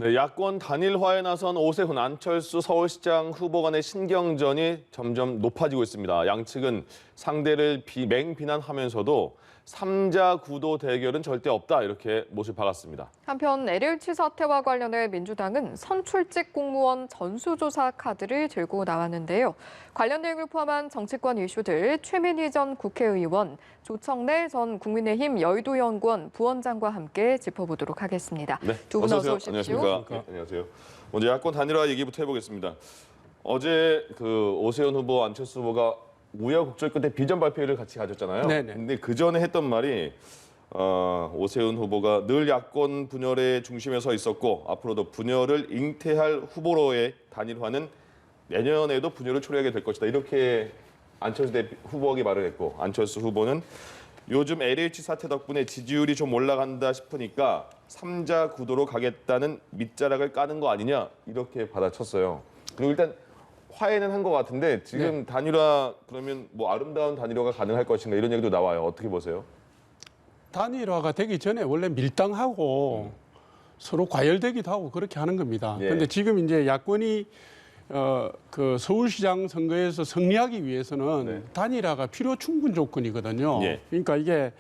네, 야권 단일화에 나선 오세훈, 안철수 서울시장 후보 간의 신경전이 점점 높아지고 있습니다. 양측은 상대를 맹비난하면서도 삼자 구도 대결은 절대 없다 이렇게 못을 박았습니다. 한편 LH 사태와 관련해 민주당은 선출직 공무원 전수조사 카드를 들고 나왔는데요. 관련 내용을 포함한 정치권 이슈들 최민희 전 국회의원, 조청래 전 국민의힘 여의도연구원 부원장과 함께 짚어보도록 하겠습니다. 네, 두 분 어서 오십시오. 안녕하십니까. 네, 안녕하세요. 먼저 야권 단일화 얘기부터 해보겠습니다. 어제 오세훈 후보, 안철수 후보가 우여곡절 끝에 비전 발표를 같이 가졌잖아요. 네네. 근데 그 전에 했던 말이 오세훈 후보가 늘 야권 분열의 중심에 서 있었고 앞으로도 분열을 잉태할 후보로의 단일화는 내년에도 분열을 초래하게 될 것이다. 이렇게 안철수 후보에게 말을 했고 안철수 후보는 요즘 LH 사태 덕분에 지지율이 좀 올라간다 싶으니까 삼자 구도로 가겠다는 밑자락을 까는 거 아니냐 이렇게 받아쳤어요. 그리고 일단 화해는 한 것 같은데 지금 단일화 그러면 뭐 아름다운 단일화가 가능할 것인가 이런 얘기도 나와요. 어떻게 보세요? 단일화가 되기 전에 원래 밀당하고 서로 과열되기도 하고 그렇게 하는 겁니다. 예. 그런데 지금 이제 야권이 그 서울시장 선거에서 승리하기 위해서는 네. 단일화가 필요 충분 조건이거든요. 예. 그러니까 이게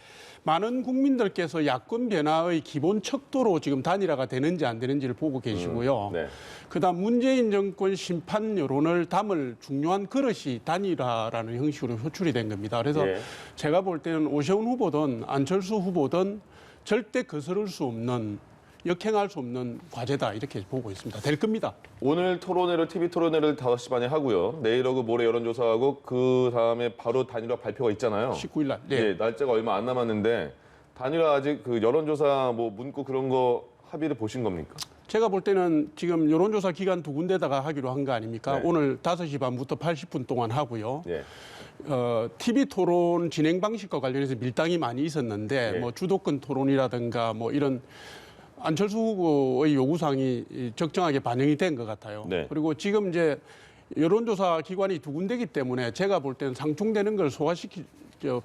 많은 국민들께서 야권 변화의 기본 척도로 지금 단일화가 되는지 안 되는지를 보고 계시고요. 네. 그다음 문재인 정권 심판 여론을 담을 중요한 그릇이 단일화라는 형식으로 호출이 된 겁니다. 그래서 예. 제가 볼 때는 오세훈 후보든 안철수 후보든 절대 거스를 수 없는 역행할 수 없는 과제다 이렇게 보고 있습니다. 될 겁니다. 오늘 TV 토론회를 5시 반에 하고요. 내일하고 모레 여론조사하고 그 다음에 바로 단일화 발표가 있잖아요. 19일 날. 네. 예, 날짜가 얼마 안 남았는데 단일화 아직 그 여론조사 뭐 문구 그런 거 합의를 보신 겁니까? 제가 볼 때는 지금 여론조사 기간 두 군데다가 하기로 한 거 아닙니까? 네. 오늘 5시 반부터 80분 동안 하고요. 예. TV 토론 진행 방식과 관련해서 밀당이 많이 있었는데 네. 뭐 주도권 토론이라든가 뭐 이런 안철수 후보의 요구사항이 적정하게 반영이 된 것 같아요. 네. 그리고 지금 이제 여론조사 기관이 두 군데이기 때문에 제가 볼 때는 상충되는 걸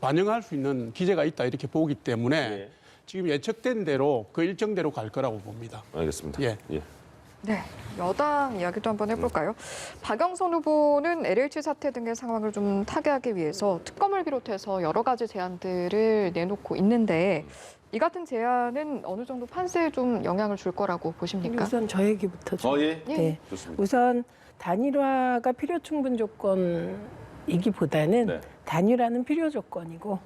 반영할 수 있는 기제가 있다 이렇게 보기 때문에 예. 지금 예측된 대로 그 일정대로 갈 거라고 봅니다. 알겠습니다. 예. 네, 여당 이야기도 한번 해볼까요? 박영선 후보는 LH 사태 등의 상황을 좀 타개하기 위해서 특검을 비롯해서 여러 가지 제안들을 내놓고 있는데 이 같은 제안은 어느 정도 판세에 좀 영향을 줄 거라고 보십니까? 우선 저 얘기부터 좀. 예. 네. 좋습니다. 우선 단일화가 필요 충분 조건이기보다는 네. 단일화는 필요 조건이고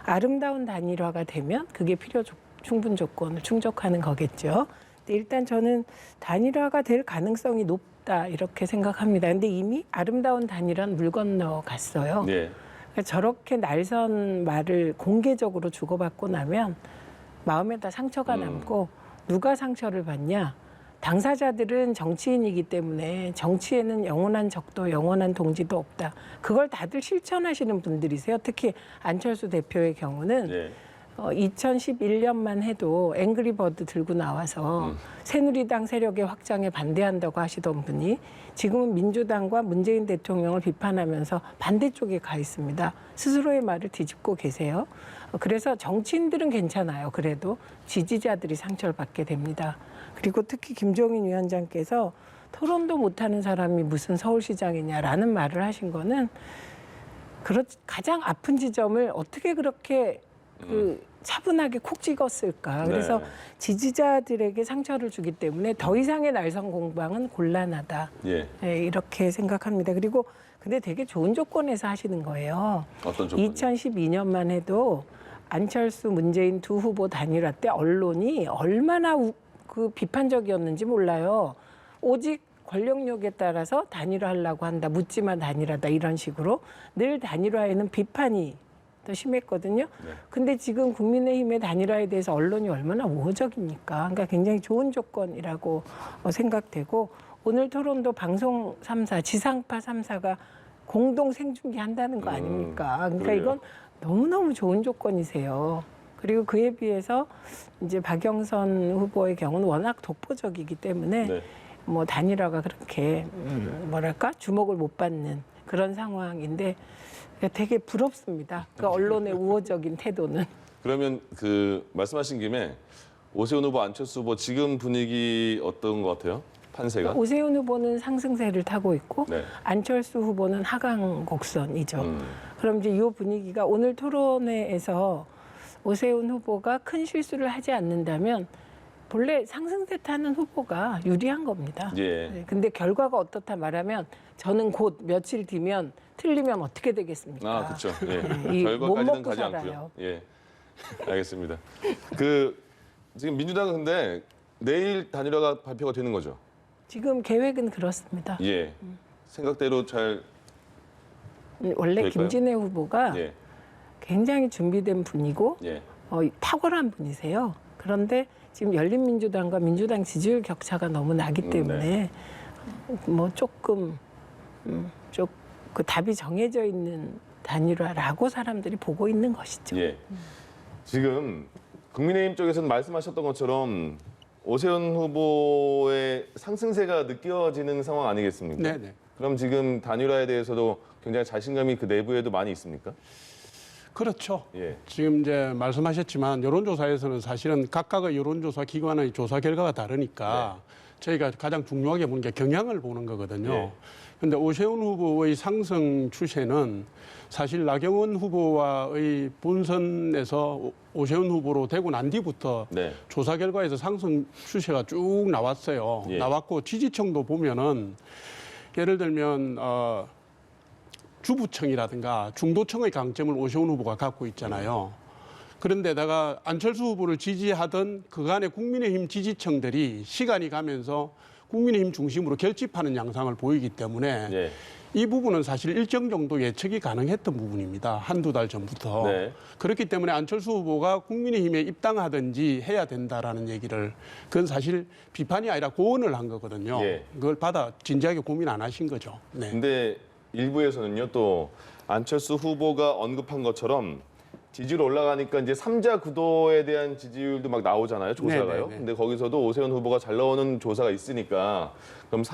아름다운 단일화가 되면 그게 필요 충분 조건을 충족하는 거겠죠. 근데 일단 저는 단일화가 될 가능성이 높다 이렇게 생각합니다. 근데 이미 아름다운 단일화는 물 건너 갔어요. 예. 그러니까 저렇게 날선 말을 공개적으로 주고받고 나면 마음에다 상처가 남고 누가 상처를 받냐? 당사자들은 정치인이기 때문에 정치에는 영원한 적도 영원한 동지도 없다. 그걸 다들 실천하시는 분들이세요. 특히 안철수 대표의 경우는 예. 2011년만 해도 앵그리버드 들고 나와서 새누리당 세력의 확장에 반대한다고 하시던 분이 지금은 민주당과 문재인 대통령을 비판하면서 반대쪽에 가 있습니다. 스스로의 말을 뒤집고 계세요. 그래서 정치인들은 괜찮아요. 그래도 지지자들이 상처를 받게 됩니다. 그리고 특히 김종인 위원장께서 토론도 못하는 사람이 무슨 서울시장이냐라는 말을 하신 거는 가장 아픈 지점을 어떻게 그렇게 차분하게 콕 찍었을까. 그래서 네. 지지자들에게 상처를 주기 때문에 더 이상의 날선 공방은 곤란하다. 예. 네, 이렇게 생각합니다. 그리고 근데 되게 좋은 조건에서 하시는 거예요. 어떤 조건이요? 2012년만 해도 안철수, 문재인 두 후보 단일화 때 언론이 얼마나 비판적이었는지 몰라요. 오직 권력력에 따라서 단일화하려고 한다. 묻지마 단일화다. 이런 식으로 늘 단일화에는 비판이 더 심했거든요. 네. 근데 지금 국민의힘의 단일화에 대해서 언론이 얼마나 우호적입니까? 그러니까 굉장히 좋은 조건이라고 생각되고 오늘 토론도 방송 3사, 지상파 3사가 공동 생중계한다는 거 아닙니까? 그러니까 그러게요. 이건 너무너무 좋은 조건이세요. 그리고 그에 비해서 이제 박영선 후보의 경우는 워낙 독보적이기 때문에 네. 뭐 단일화가 그렇게 뭐랄까 주목을 못 받는 그런 상황인데 되게 부럽습니다. 그 언론의 우호적인 태도는. 그러면 말씀하신 김에 오세훈 후보, 안철수 후보 지금 분위기 어떤 것 같아요? 판세가? 오세훈 후보는 상승세를 타고 있고 네. 안철수 후보는 하강 곡선이죠. 그럼 이제 이 분위기가 오늘 토론회에서 오세훈 후보가 큰 실수를 하지 않는다면 본래 상승세 타는 후보가 유리한 겁니다. 예. 네, 근데 결과가 어떻다 말하면 저는 곧 며칠 뒤면 틀리면 어떻게 되겠습니까? 아, 그렇죠. 예. 이 결과까지는 못 먹고 가지 살아요. 않고요. 예. 알겠습니다. 지금 민주당은 근데 내일 단일화가 발표가 되는 거죠? 지금 계획은 그렇습니다. 예. 생각대로 잘 원래 될까요? 김진애 후보가 예. 굉장히 준비된 분이고 예. 탁월한 분이세요. 그런데 지금 열린민주당과 민주당 지지율 격차가 너무 나기 때문에 뭐 조금 그 답이 정해져 있는 단일화라고 사람들이 보고 있는 것이죠. 예. 지금 국민의힘 쪽에서는 말씀하셨던 것처럼 오세훈 후보의 상승세가 느껴지는 상황 아니겠습니까? 네네. 그럼 지금 단일화에 대해서도 굉장히 자신감이 그 내부에도 많이 있습니까? 그렇죠. 예. 지금 이제 말씀하셨지만 여론조사에서는 사실은 각각의 여론조사 기관의 조사 결과가 다르니까 저희가 가장 중요하게 보는 게 경향을 보는 거거든요. 예. 그런데 오세훈 후보의 상승 추세는 사실 나경원 후보와의 본선에서 오세훈 후보로 되고 난 뒤부터 네. 조사 결과에서 상승 추세가 쭉 나왔어요. 예. 나왔고 지지층도 보면은 예를 들면 주부층이라든가 중도층의 강점을 오세훈 후보가 갖고 있잖아요. 그런데다가 안철수 후보를 지지하던 그간의 국민의힘 지지층들이 시간이 가면서 국민의힘 중심으로 결집하는 양상을 보이기 때문에 예. 이 부분은 사실 일정 정도 예측이 가능했던 부분입니다. 한두 달 전부터. 네. 그렇기 때문에 안철수 후보가 국민의힘에 입당하든지 해야 된다라는 얘기를 그건 사실 비판이 아니라 고언을 한 거거든요. 예. 그걸 받아 진지하게 고민 안 하신 거죠. 네. 근데 일부에서는요 또 안철수 후보가 언급한 것처럼 지지율 올라가니까 이제 삼자 구도에 대한 지지율도 막 나오잖아요, 조사가요. 네네네. 근데 거기서도 오세훈 후보가 잘 나오는 조사가 있으니까 그럼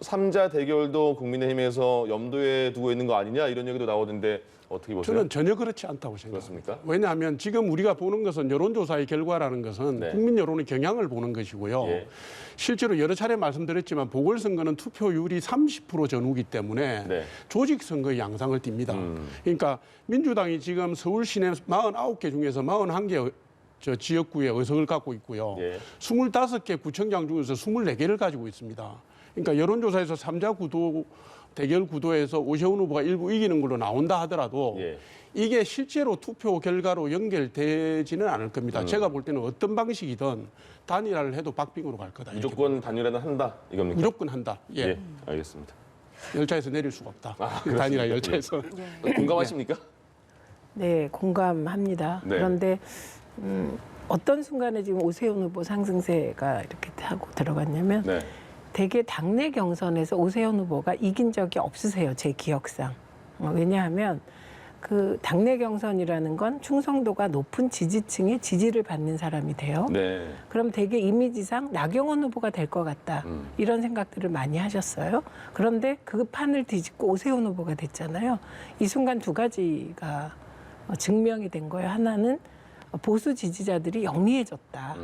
삼자 대결도 국민의힘에서 염두에 두고 있는 거 아니냐 이런 얘기도 나오던데 어떻게 보세요? 저는 전혀 그렇지 않다고 생각합니다. 그렇습니까? 왜냐하면 지금 우리가 보는 것은 여론조사의 결과라는 것은 네. 국민 여론의 경향을 보는 것이고요. 예. 실제로 여러 차례 말씀드렸지만 보궐선거는 투표율이 30% 전후기 때문에 네. 조직선거의 양상을 띱니다. 그러니까 민주당이 지금 서울 시내 49개 중에서 41개 저 지역구에 의석을 갖고 있고요. 예. 25개 구청장 중에서 24개를 가지고 있습니다. 그러니까 여론조사에서 3자 구도 대결 구도에서 오세훈 후보가 일부 이기는 걸로 나온다 하더라도 예. 이게 실제로 투표 결과로 연결되지는 않을 겁니다. 제가 볼 때는 어떤 방식이든 단일화를 해도 박빙으로 갈 거다. 이렇게 무조건 단일화는 한다 이겁니까? 무조건 한다. 예. 예, 알겠습니다. 열차에서 내릴 수가 없다. 단일화 열차에서. 공감하십니까? 네, 공감합니다. 네. 그런데 어떤 순간에 지금 오세훈 후보 상승세가 이렇게 하고 들어갔냐면 네. 대개 당내 경선에서 오세훈 후보가 이긴 적이 없으세요, 제 기억상. 왜냐하면 그 당내 경선이라는 건 충성도가 높은 지지층의 지지를 받는 사람이 돼요. 네. 그럼 되게 이미지상 나경원 후보가 될 것 같다. 이런 생각들을 많이 하셨어요. 그런데 그 판을 뒤집고 오세훈 후보가 됐잖아요. 이 순간 두 가지가 증명이 된 거예요. 하나는 보수 지지자들이 영리해졌다.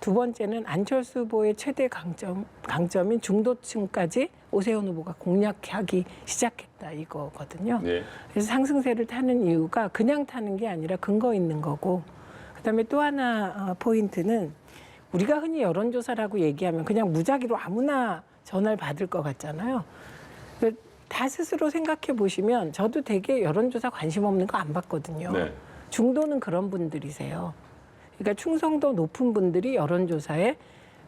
두 번째는 안철수 후보의 최대 강점인 중도층까지 오세훈 후보가 공략하기 시작했다 이거거든요. 네. 그래서 상승세를 타는 이유가 그냥 타는 게 아니라 근거 있는 거고, 그다음에 또 하나 포인트는 우리가 흔히 여론조사라고 얘기하면 그냥 무작위로 아무나 전화를 받을 것 같잖아요. 다 스스로 생각해 보시면 저도 되게 여론조사 관심 없는 거 안 받거든요. 네. 중도는 그런 분들이세요. 그러니까 충성도 높은 분들이 여론조사에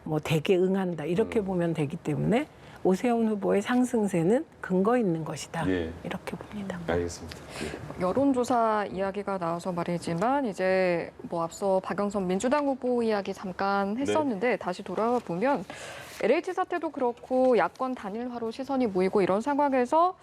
뭐 대개 응한다 이렇게 보면 되기 때문에 오세훈 후보의 상승세는 근거 있는 것이다 예. 이렇게 봅니다. 알겠습니다. 예. 여론조사 이야기가 나와서 말이지만 이제 뭐 앞서 박영선 민주당 후보 이야기 잠깐 했었는데 다시 돌아와 보면 LH 사태도 그렇고 야권 단일화로 시선이 모이고 이런 상황에서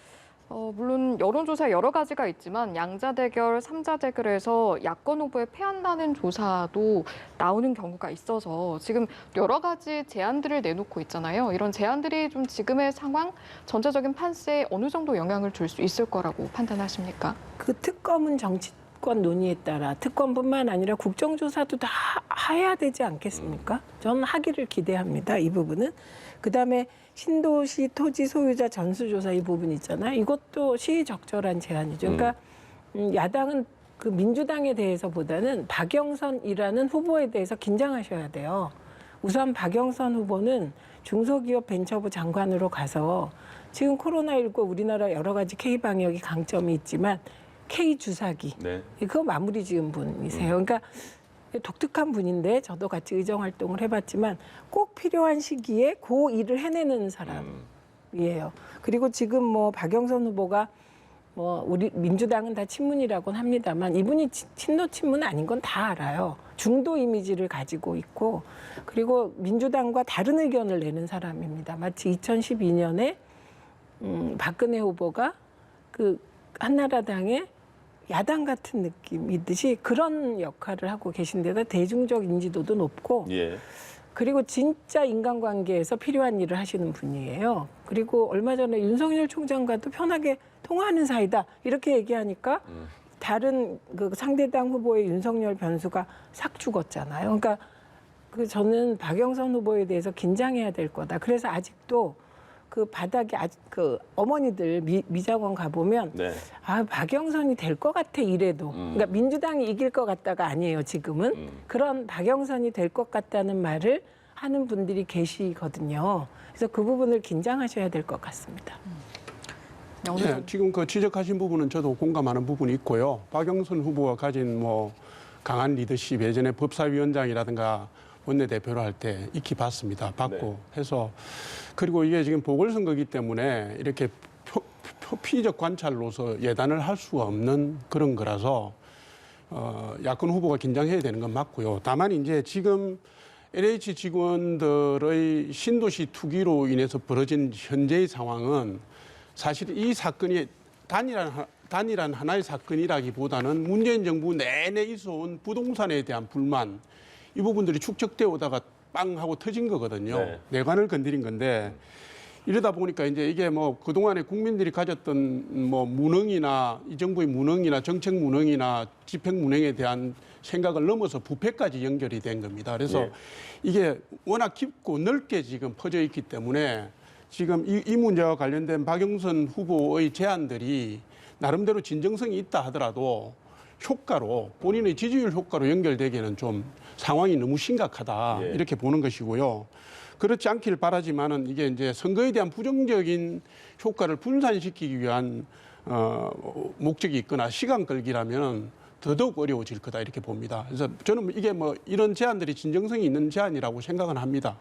물론 여론조사 여러 가지가 있지만 양자 대결, 삼자 대결에서 야권 후보에 패한다는 조사도 나오는 경우가 있어서 지금 여러 가지 제안들을 내놓고 있잖아요. 이런 제안들이 좀 지금의 상황, 전체적인 판세에 어느 정도 영향을 줄 수 있을 거라고 판단하십니까? 그 특검은 정치 특권 논의에 따라 특권뿐만 아니라 국정조사도 다 해야 되지 않겠습니까? 저는 하기를 기대합니다. 이 부분은. 그다음에 신도시 토지 소유자 전수조사 이 부분 있잖아요. 이것도 시의적절한 제안이죠. 그러니까 야당은 그 민주당에 대해서보다는 박영선이라는 후보에 대해서 긴장하셔야 돼요. 우선 박영선 후보는 중소기업 벤처부 장관으로 가서 지금 코로나19 우리나라 여러 가지 K방역이 강점이 있지만 K주사기 네. 그거 마무리 지은 분이세요. 그러니까 독특한 분인데 저도 같이 의정활동을 해봤지만 꼭 필요한 시기에 그 일을 해내는 사람이에요. 그리고 지금 뭐 박영선 후보가 뭐 우리 민주당은 다 친문이라고는 합니다만 이분이 친노 친문 아닌 건 다 알아요. 중도 이미지를 가지고 있고 그리고 민주당과 다른 의견을 내는 사람입니다. 마치 2012년에 박근혜 후보가 그 한나라당의 야당 같은 느낌이듯이 그런 역할을 하고 계신데다 대중적 인지도도 높고 예. 그리고 진짜 인간관계에서 필요한 일을 하시는 분이에요. 그리고 얼마 전에 윤석열 총장과도 편하게 통화하는 사이다 이렇게 얘기하니까 다른 그 상대당 후보의 윤석열 변수가 싹 죽었잖아요. 그러니까 그 저는 박영선 후보에 대해서 긴장해야 될 거다. 그래서 아직도 그 바닥에 아직 그 어머니들 미자원 가보면 네. 아 박영선이 될 것 같아 이래도 그러니까 민주당이 이길 것 같다가 아니에요 지금은 그런 박영선이 될 것 같다는 말을 하는 분들이 계시거든요. 그래서 그 부분을 긴장하셔야 될 것 같습니다. 네, 지금 그 지적하신 부분은 저도 공감하는 부분이 있고요. 박영선 후보가 가진 뭐 강한 리더십 예전에 법사위원장이라든가 원내대표를 할 때 익히 봤습니다. 봤고 해서 그리고 이게 지금 보궐선거이기 때문에 이렇게 표피적 관찰로서 예단을 할 수가 없는 그런 거라서 야권 후보가 긴장해야 되는 건 맞고요. 다만 이제 지금 LH 직원들의 신도시 투기로 인해서 벌어진 현재의 상황은 사실 이 사건이 단일한 하나의 사건이라기보다는 문재인 정부 내내 있어온 부동산에 대한 불만 이 부분들이 축적되어 오다가 빵 하고 터진 거거든요. 네. 내관을 건드린 건데 이러다 보니까 이제 이게 뭐 그동안에 국민들이 가졌던 뭐 무능이나 이 정부의 무능이나 정책 무능이나 집행 무능에 대한 생각을 넘어서 부패까지 연결이 된 겁니다. 그래서 예. 이게 워낙 깊고 넓게 지금 퍼져 있기 때문에 지금 이 문제와 관련된 박영선 후보의 제안들이 나름대로 진정성이 있다 하더라도 효과로 본인의 지지율 효과로 연결되기에는 좀 상황이 너무 심각하다 예. 이렇게 보는 것이고요. 그렇지 않길 바라지만은 이게 이제 선거에 대한 부정적인 효과를 분산시키기 위한 목적이 있거나 시간 끌기라면 더더욱 어려워질 거다 이렇게 봅니다. 그래서 저는 이게 뭐 이런 제안들이 진정성이 있는 제안이라고 생각은 합니다.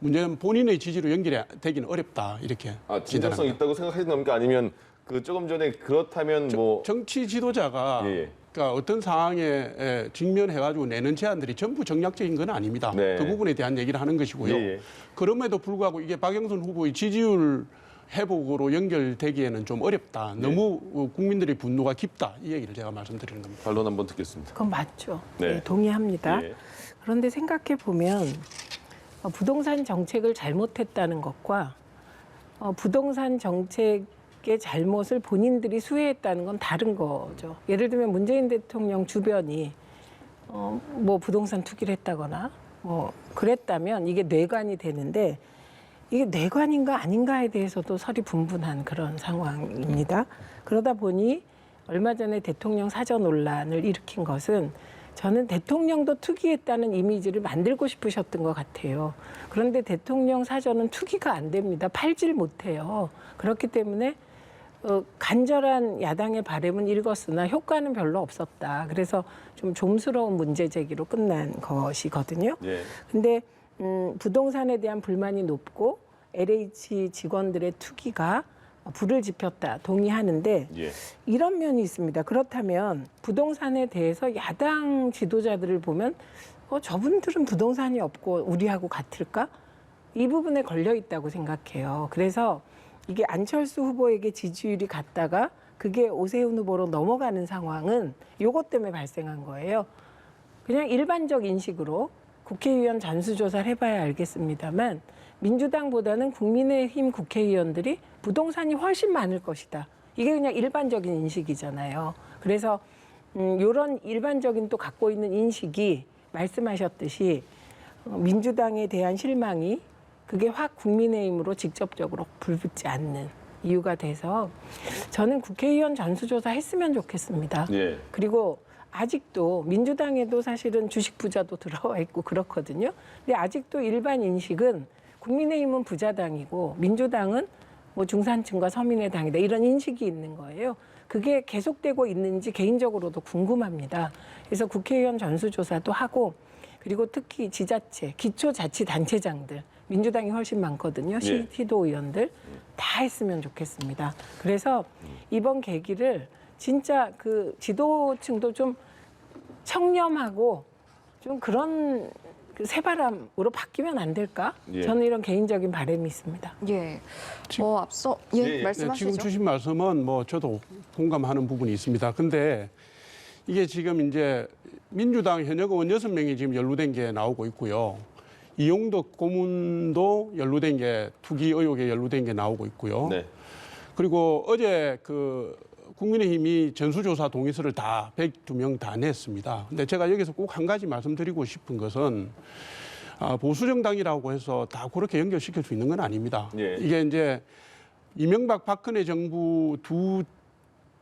문제는 본인의 지지로 연결이 되기는 어렵다 이렇게 진정성 진단합니다. 있다고 생각하시는 겁니까? 아니면 그 조금 전에 그렇다면 뭐 정치 지도자가 예. 그러니까 어떤 상황에 직면해가지고 내는 제안들이 전부 정략적인 건 아닙니다. 네. 그 부분에 대한 얘기를 하는 것이고요. 예, 예. 그럼에도 불구하고 이게 박영선 후보의 지지율 회복으로 연결되기에는 좀 어렵다. 너무 국민들의 분노가 깊다. 이 얘기를 제가 말씀드리는 겁니다. 반론 한번 듣겠습니다. 그건 맞죠. 네. 네, 동의합니다. 예. 그런데 생각해 보면 부동산 정책을 잘못했다는 것과 부동산 정책의 잘못을 본인들이 수혜했다는 건 다른 거죠. 예를 들면 문재인 대통령 주변이 뭐 부동산 투기를 했다거나 뭐 그랬다면 이게 뇌관이 되는데 이게 뇌관인가 아닌가에 대해서도 설이 분분한 그런 상황입니다. 그러다 보니 얼마 전에 대통령 사저 논란을 일으킨 것은 저는 대통령도 투기했다는 이미지를 만들고 싶으셨던 것 같아요. 그런데 대통령 사저는 투기가 안 됩니다. 팔질 못해요. 그렇기 때문에 간절한 야당의 바람은 읽었으나 효과는 별로 없었다. 그래서 좀 좀스러운 문제 제기로 끝난 것이거든요. 예. 근데 부동산에 대한 불만이 높고 LH 직원들의 투기가 불을 지폈다 동의하는데 예. 이런 면이 있습니다. 그렇다면 부동산에 대해서 야당 지도자들을 보면 저분들은 부동산이 없고 우리하고 같을까? 이 부분에 걸려 있다고 생각해요. 그래서 이게 안철수 후보에게 지지율이 갔다가 그게 오세훈 후보로 넘어가는 상황은 요것 때문에 발생한 거예요. 그냥 일반적 인식으로 국회의원 전수조사를 해봐야 알겠습니다만 민주당보다는 국민의힘 국회의원들이 부동산이 훨씬 많을 것이다. 이게 그냥 일반적인 인식이잖아요. 그래서 이런 일반적인 또 갖고 있는 인식이 말씀하셨듯이 민주당에 대한 실망이 그게 확 국민의힘으로 직접적으로 불붙지 않는 이유가 돼서 저는 국회의원 전수조사 했으면 좋겠습니다. 예. 그리고 아직도 민주당에도 사실은 주식 부자도 들어와 있고 그렇거든요. 근데 아직도 일반 인식은 국민의힘은 부자당이고 민주당은 뭐 중산층과 서민의 당이다 이런 인식이 있는 거예요. 그게 계속되고 있는지 개인적으로도 궁금합니다. 그래서 국회의원 전수조사도 하고 그리고 특히 지자체, 기초자치단체장들 민주당이 훨씬 많거든요. 네. 시도 의원들 다 했으면 좋겠습니다. 그래서 이번 계기를 진짜 그 지도층도 좀 청렴하고 좀 그런 그 새바람으로 바뀌면 안 될까? 예. 저는 이런 개인적인 바람이 있습니다. 예. 앞서 예, 예. 말씀하시죠. 지금 주신 말씀은 뭐 저도 공감하는 부분이 있습니다. 근데 이게 지금 이제 민주당 현역 의원 6명이 지금 연루된 게 나오고 있고요. 이용덕 고문도 연루된 게 투기 의혹에 연루된 게 나오고 있고요. 네. 그리고 어제 그 국민의힘이 전수조사 동의서를 다 102명 다 냈습니다. 근데 제가 여기서 꼭 한 가지 말씀드리고 싶은 것은 보수정당이라고 해서 다 그렇게 연결시킬 수 있는 건 아닙니다. 예. 이게 이제 이명박 박근혜 정부 두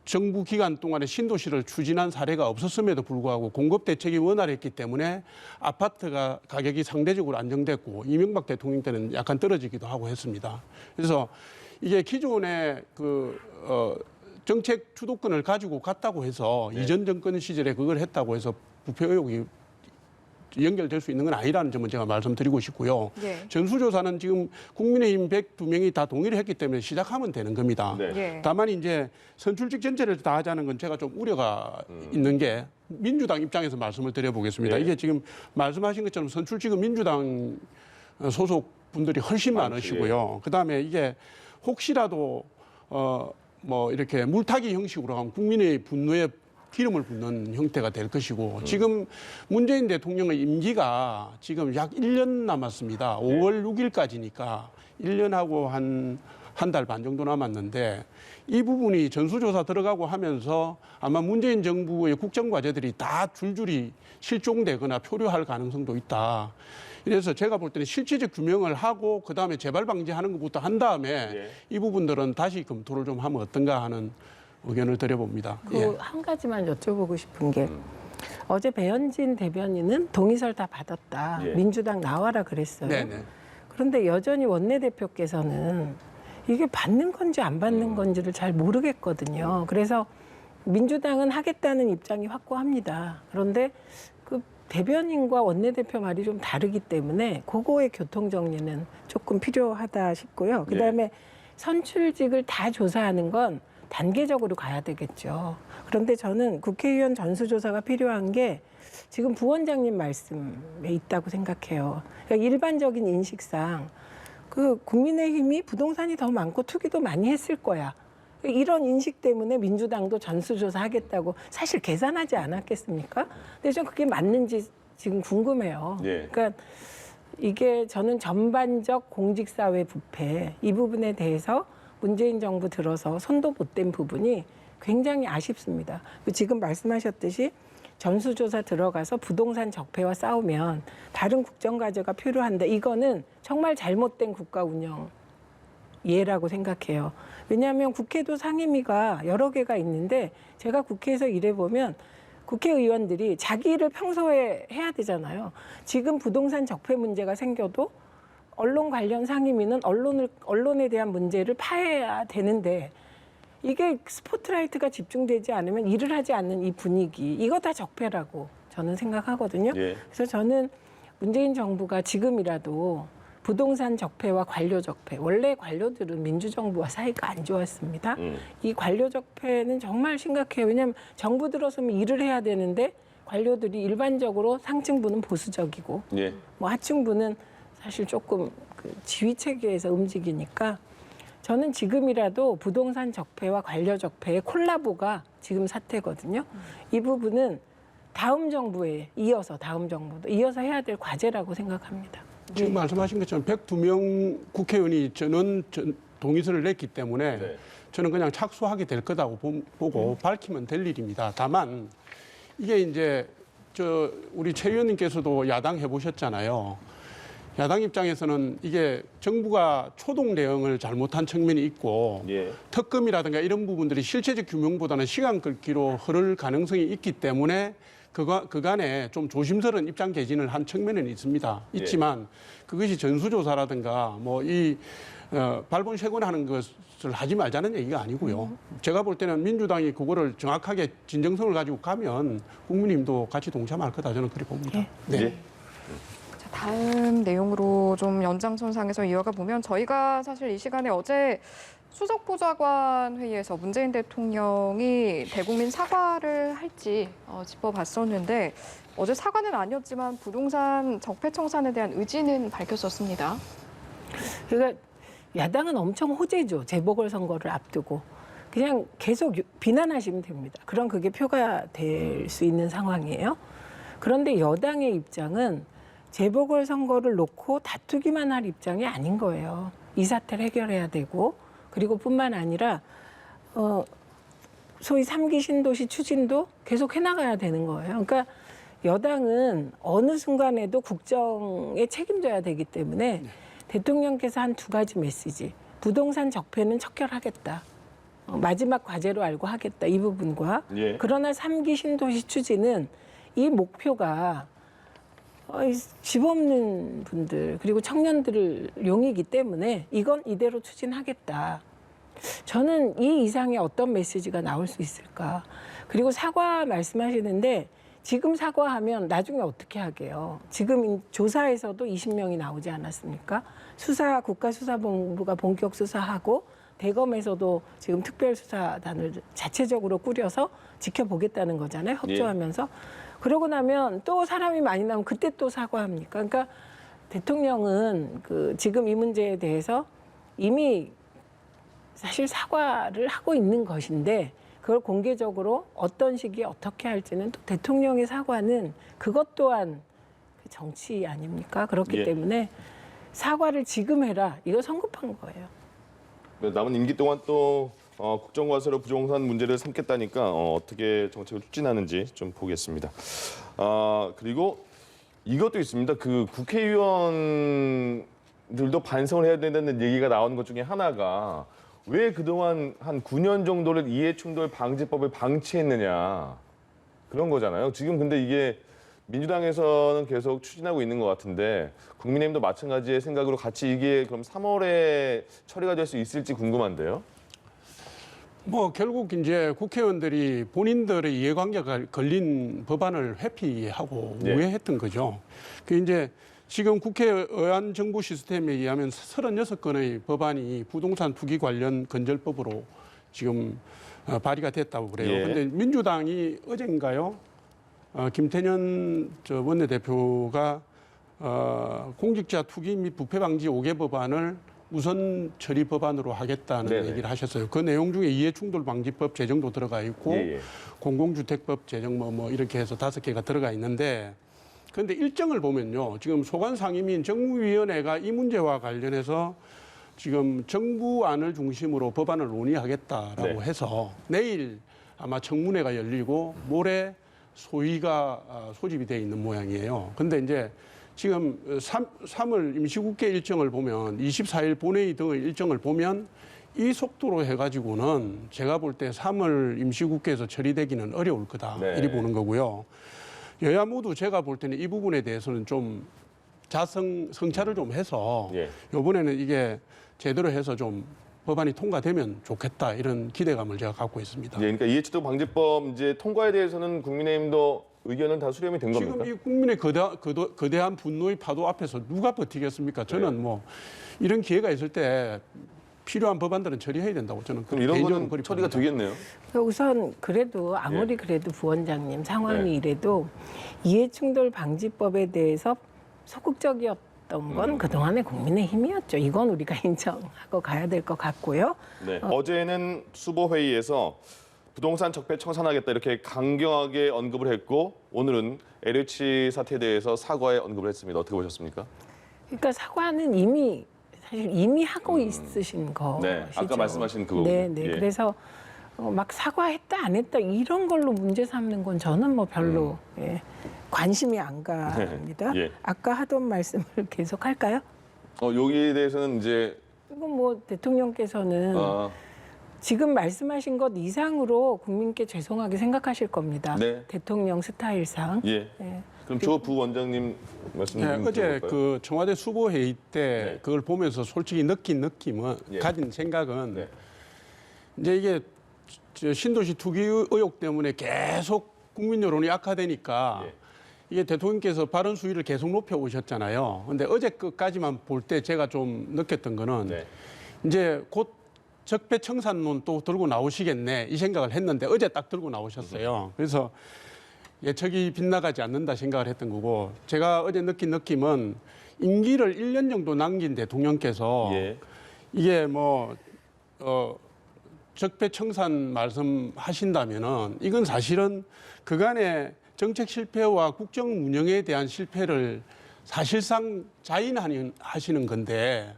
정부 기간 동안에 신도시를 추진한 사례가 없었음에도 불구하고 공급 대책이 원활했기 때문에 아파트가 가격이 상대적으로 안정됐고 이명박 대통령 때는 약간 떨어지기도 하고 했습니다. 그래서 이게 기존의 정책 주도권을 가지고 갔다고 해서 네. 이전 정권 시절에 그걸 했다고 해서 부패 의혹이 연결될 수 있는 건 아니라는 점은 제가 말씀드리고 싶고요. 예. 전수조사는 지금 국민의힘 102명이 다 동의를 했기 때문에 시작하면 되는 겁니다. 네. 예. 다만 이제 선출직 전체를 다 하자는 건 제가 좀 우려가 있는 게 민주당 입장에서 말씀을 드려보겠습니다. 예. 이게 지금 말씀하신 것처럼 선출직은 민주당 소속 분들이 훨씬 많지, 많으시고요. 그다음에 이게 혹시라도 뭐 이렇게 물타기 형식으로 하면 국민의 분노에 기름을 붓는 형태가 될 것이고 지금 문재인 대통령의 임기가 지금 약 1년 남았습니다. 5월 6일까지니까 1년하고 한 달 반 정도 남았는데 이 부분이 전수조사 들어가고 하면서 아마 문재인 정부의 국정과제들이 다 줄줄이 실종되거나 표류할 가능성도 있다. 그래서 제가 볼 때는 실질적 규명을 하고 그다음에 재발 방지하는 것부터 한 다음에 예. 이 부분들은 다시 검토를 좀 하면 어떤가 하는 의견을 드려봅니다. 예. 한 가지만 여쭤보고 싶은 게 어제 배현진 대변인은 동의서를 다 받았다. 예. 민주당 나와라 그랬어요. 네네. 그런데 여전히 원내대표께서는 이게 받는 건지 안 받는 건지를 잘 모르겠거든요. 그래서 민주당은 하겠다는 입장이 확고합니다. 그런데 그 대변인과 원내대표 말이 좀 다르기 때문에 그거의 교통정리는 조금 필요하다 싶고요. 그다음에 선출직을 다 조사하는 건 단계적으로 가야 되겠죠. 그런데 저는 국회의원 전수조사가 필요한 게 지금 부원장님 말씀에 있다고 생각해요. 그러니까 일반적인 인식상 그 국민의힘이 부동산이 더 많고 투기도 많이 했을 거야. 이런 인식 때문에 민주당도 전수조사 하겠다고 사실 계산하지 않았겠습니까? 근데 좀 그게 맞는지 지금 궁금해요. 예. 그러니까 이게 저는 전반적 공직사회 부패 이 부분에 대해서 문재인 정부 들어서 손도 못 댄 부분이 굉장히 아쉽습니다. 지금 말씀하셨듯이 전수조사 들어가서 부동산 적폐와 싸우면 다른 국정과제가 필요한데 이거는 정말 잘못된 국가 운영 예라고 생각해요. 왜냐하면 국회도 상임위가 여러 개가 있는데 제가 국회에서 일해보면 국회의원들이 자기 일을 평소에 해야 되잖아요. 지금 부동산 적폐 문제가 생겨도 언론 관련 상임위는 언론에 대한 문제를 파해야 되는데 이게 스포트라이트가 집중되지 않으면 일을 하지 않는 이 분위기 이거 다 적폐라고 저는 생각하거든요. 예. 그래서 저는 문재인 정부가 지금이라도 부동산 적폐와 관료 적폐 원래 관료들은 민주정부와 사이가 안 좋았습니다. 이 관료 적폐는 정말 심각해요. 왜냐하면 정부 들어서면 일을 해야 되는데 관료들이 일반적으로 상층부는 보수적이고 예. 뭐 하층부는 사실 조금 그 지휘 체계에서 움직이니까 저는 지금이라도 부동산 적폐와 관료 적폐의 콜라보가 지금 사태거든요. 이 부분은 다음 정부에 이어서 다음 정부도 이어서 해야 될 과제라고 생각합니다. 지금 말씀하신 것처럼 102명 국회의원이 전원 동의서를 냈기 때문에 네. 저는 그냥 착수하게 될 거다고 보고 밝히면 될 일입니다. 다만 이게 이제 우리 최 의원님께서도 야당 해보셨잖아요. 야당 입장에서는 이게 정부가 초동 대응을 잘못한 측면이 있고 예. 특검이라든가 이런 부분들이 실체적 규명보다는 시간 끌기로 흐를 가능성이 있기 때문에 그간에 좀 조심스러운 입장 개진을 한 측면은 있습니다. 있지만 그것이 전수조사라든가 뭐 발본색원하는 것을 하지 말자는 얘기가 아니고요. 제가 볼 때는 민주당이 그거를 정확하게 진정성을 가지고 가면 국민님도 같이 동참할 거다 저는 그렇게 봅니다. 네. 예. 자, 다음 내용으로 좀 연장선상에서 이어가 보면 저희가 사실 이 시간에 어제 수석보좌관 회의에서 문재인 대통령이 대국민 사과를 할지 짚어봤었는데 어제 사과는 아니었지만 부동산 적폐청산에 대한 의지는 밝혔었습니다. 그러니까 야당은 엄청 호재죠. 재보궐선거를 앞두고. 그냥 계속 비난하시면 됩니다. 그럼 그게 표가 될 수 있는 상황이에요. 그런데 여당의 입장은 재보궐선거를 놓고 다투기만 할 입장이 아닌 거예요. 이 사태를 해결해야 되고 그리고 뿐만 아니라 소위 3기 신도시 추진도 계속 해나가야 되는 거예요. 그러니까 여당은 어느 순간에도 국정에 책임져야 되기 때문에 대통령께서 한 2가지 메시지. 부동산 적폐는 척결하겠다. 마지막 과제로 알고 하겠다. 이 부분과. 예. 그러나 3기 신도시 추진은 이 목표가 집 없는 분들 그리고 청년들을 용이기 때문에 이건 이대로 추진하겠다. 저는 이 이상의 어떤 메시지가 나올 수 있을까. 그리고 사과 말씀하시는데 지금 사과하면 나중에 어떻게 하게요. 지금 조사에서도 20명이 나오지 않았습니까? 국가수사본부가 본격 수사하고 대검에서도 지금 특별수사단을 자체적으로 꾸려서 지켜보겠다는 거잖아요. 협조하면서. 그러고 나면 또 사람이 많이 나오면 그때 또 사과합니까? 그러니까 대통령은 지금 이 문제에 대해서 이미 사실 사과를 하고 있는 것인데 그걸 공개적으로 어떤 시기에 어떻게 할지는 또 대통령의 사과는 그것 또한 정치 아닙니까? 그렇기 때문에 사과를 지금 해라. 이거 성급한 거예요. 남은 임기 동안 또 국정과제로 부동산 문제를 삼겠다니까 어떻게 정책을 추진하는지 좀 보겠습니다. 그리고 이것도 있습니다. 그 국회의원들도 반성을 해야 된다는 얘기가 나오는 것 중에 하나가 왜 그동안 한 9년 정도를 이해충돌 방지법을 방치했느냐 그런 거잖아요. 지금 근데 이게 민주당에서는 계속 추진하고 있는 것 같은데 국민의힘도 마찬가지의 생각으로 같이 이게 그럼 3월에 처리가 될 수 있을지 궁금한데요. 뭐 결국 이제 국회의원들이 본인들의 이해관계가 걸린 법안을 회피하고 우회했던 거죠. 그 이제 지금 국회의안 정부 시스템에 의하면 36건의 법안이 부동산 투기 관련 건절법으로 지금 발의가 됐다고 그래요. 그런데 민주당이 어젠가요? 김태년 원내대표가 공직자 투기 및 부패 방지 5개 법안을 우선 처리 법안으로 하겠다는 얘기를 하셨어요. 그 내용 중에 이해충돌 방지법 제정도 들어가 있고 공공주택법 제정 뭐 이렇게 해서 5개가 들어가 있는데 그런데 일정을 보면요. 지금 소관상임위인 정무위원회가 이 문제와 관련해서 지금 정부안을 중심으로 법안을 논의하겠다라고 해서 내일 아마 청문회가 열리고 모레 소위가 소집이 돼 있는 모양이에요. 근데 이제 지금 3월 임시국회 일정을 보면 24일 본회의 등의 일정을 보면 이 속도로 해가지고는 제가 볼 때 3월 임시국회에서 처리되기는 어려울 거다. 이리 보는 거고요. 여야 모두 제가 볼 때는 이 부분에 대해서는 좀 성찰을 좀 해서 이번에는 이게 제대로 해서 좀 법안이 통과되면 좋겠다 이런 기대감을 제가 갖고 있습니다. 그러니까 이해충돌 방지법 이제 통과에 대해서는 국민의힘도 의견은 다 수렴이 된 겁니까? 지금 이 국민의 거대한 분노의 파도 앞에서 누가 버티겠습니까? 저는 뭐 이런 기회가 있을 때 필요한 법안들은 처리해야 된다고 저는. 그럼 이런 거는 처리가 되겠네요. 우선 그래도 아무리 그래도 부원장님 상황이 이래도 이해충돌 방지법에 대해서 소극적이었던 건 그동안의 국민의힘이었죠. 이건 우리가 인정하고 가야 될 것 같고요. 어제는 수보회의에서 부동산 적폐 청산하겠다 이렇게 강경하게 언급을 했고 오늘은 LH 사태에 대해서 사과에 언급을 했습니다. 어떻게 보셨습니까? 그러니까 사과는 이미 사실 이미 하고 있으신 거시죠. 네, 아까 말씀하신 그거. 네, 네. 예. 그래서 막 사과했다 안 했다 이런 걸로 문제 삼는 건 저는 뭐 별로 예, 관심이 안 갑니다. 예. 아까 하던 말씀을 계속 할까요? 여기에 대해서는 이제 이건 뭐 대통령께서는 아, 지금 말씀하신 것 이상으로 국민께 죄송하게 생각하실 겁니다. 네. 대통령 스타일상. 예. 예. 그럼 조 부원장님 말씀 네, 좀 어제 들어볼까요? 그 청와대 수보 회의 때 네. 그걸 보면서 솔직히 느낀 느낌은 예. 가진 생각은 네. 이제 이게 저 신도시 투기 의혹 때문에 계속 국민 여론이 악화되니까 예. 이게 대통령께서 발언 수위를 계속 높여 오셨잖아요. 근데 어제 끝까지만 볼 때 제가 좀 느꼈던 거는 네. 이제 곧 적폐청산론 또 들고 나오시겠네 이 생각을 했는데 어제 딱 들고 나오셨어요. 그래서 예측이 빗나가지 않는다 생각을 했던 거고 제가 어제 느낀 느낌은 임기를 1년 정도 남긴 대통령께서 예. 이게 뭐 적폐청산 말씀하신다면은 이건 사실은 그간의 정책 실패와 국정 운영에 대한 실패를 사실상 자인하시는 건데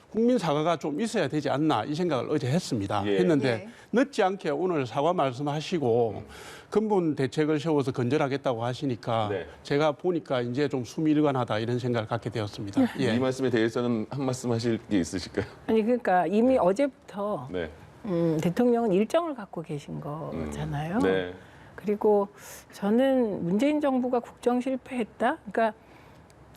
국민 사과가 좀 있어야 되지 않나 이 생각을 어제 했습니다. 예. 했는데 예. 늦지 않게 오늘 사과 말씀하시고 근본 대책을 세워서 건절하겠다고 하시니까 네. 제가 보니까 이제 좀 수미일관하다 이런 생각을 갖게 되었습니다. 이 예. 말씀에 대해서는 한 말씀 하실 게 있으실까요? 아니 그러니까 이미 어제부터 네. 대통령은 일정을 갖고 계신 거잖아요. 네. 그리고 저는 문재인 정부가 국정 실패했다. 그러니까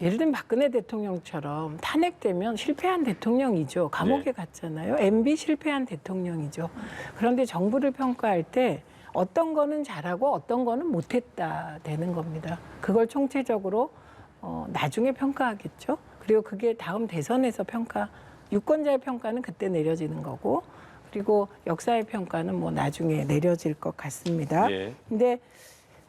예를 들면 박근혜 대통령처럼 탄핵되면 실패한 대통령이죠. 감옥에 네. 갔잖아요. MB 실패한 대통령이죠. 그런데 정부를 평가할 때 어떤 거는 잘하고 어떤 거는 못했다 되는 겁니다. 그걸 총체적으로 나중에 평가하겠죠. 그리고 그게 다음 대선에서 유권자의 평가는 그때 내려지는 거고 그리고 역사의 평가는 뭐 나중에 내려질 것 같습니다. 예. 근데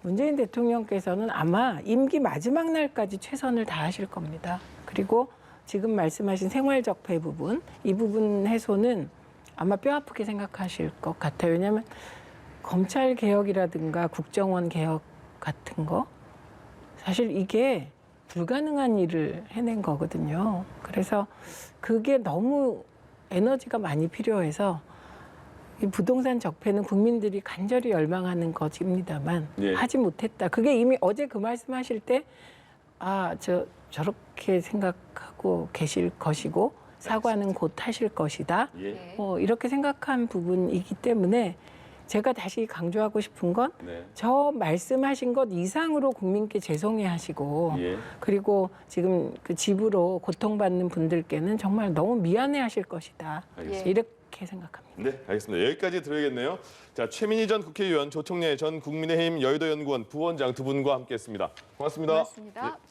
문재인 대통령께서는 아마 임기 마지막 날까지 최선을 다하실 겁니다. 그리고 지금 말씀하신 생활적폐 부분, 이 부분 해소는 아마 뼈아프게 생각하실 것 같아요. 왜냐하면 검찰 개혁이라든가 국정원 개혁 같은 거 사실 이게 불가능한 일을 해낸 거거든요. 그래서 그게 너무 에너지가 많이 필요해서 이 부동산 적폐는 국민들이 간절히 열망하는 것입니다만 예. 하지 못했다. 그게 이미 어제 그 말씀하실 때 저렇게 생각하고 계실 것이고 사과는 곧 하실 것이다. 예. 이렇게 생각한 부분이기 때문에 제가 다시 강조하고 싶은 건 네. 저 말씀하신 것 이상으로 국민께 죄송해 하시고 예. 그리고 지금 그 집으로 고통받는 분들께는 정말 너무 미안해 하실 것이다. 알겠습니다. 이렇게 생각합니다. 네, 알겠습니다. 여기까지 들어야겠네요. 자, 최민희 전 국회의원, 조청래 전 국민의힘 여의도 연구원 부원장 두 분과 함께했습니다. 고맙습니다. 고맙습니다. 예.